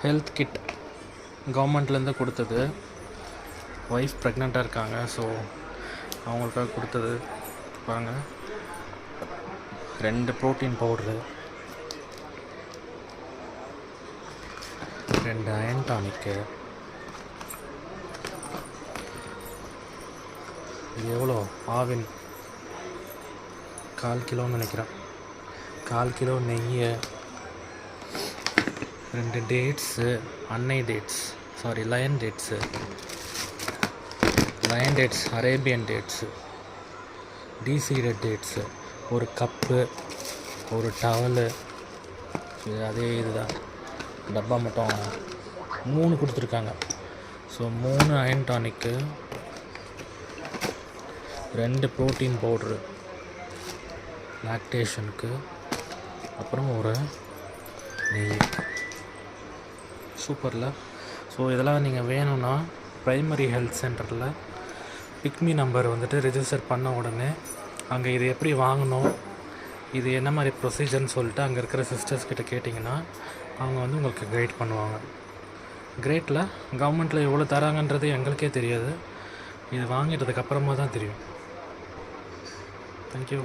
Health kit கவர்மெண்ட்லேருந்து கொடுத்தது. Wife ப்ரெக்னெண்ட்டாக இருக்காங்க, ஸோ அவங்களுக்காக கொடுத்தது. பாருங்கள், 2 ப்ரோட்டீன் பவுட்ரு, 2 அயன் டானிக்கு. இது எவ்வளோ? ஆவின் 1/4 கிலோன்னு நினைக்கிறேன். 1/4 கிலோ நெய், 2 dates, Annai dates, Lion dates, Arabian dates, deseeded dates, ஒரு கப்பு, ஒரு டவலு. இது அதே இதுதான், டப்பா மட்டும் 3 கொடுத்துருக்காங்க. So 3 iron tonic, 2 protein powder லாக்டேஷனுக்கு, அப்புறம் ஒரு நெய். சூப்பரில். ஸோ இதெல்லாம் நீங்கள் வேணும்னா ப்ரைமரி ஹெல்த் சென்டரில் பிக்மி நம்பர் வந்துட்டு ரிஜிஸ்டர் பண்ண உடனே அங்கே இது எப்படி வாங்கணும், இது என்ன மாதிரி ப்ரொசீஜர்னு சொல்லிட்டு அங்கே இருக்கிற சிஸ்டர்ஸ் கிட்ட கேட்டிங்கன்னா அவங்க வந்து உங்களுக்கு கைட் பண்ணுவாங்க. கிரேட்டில் கவர்மெண்ட்டில் எவ்வளோ தராங்கன்றது எங்களுக்கே தெரியாது, இது வாங்கிட்டதுக்கப்புறமா தான் தெரியும். தேங்க்யூ.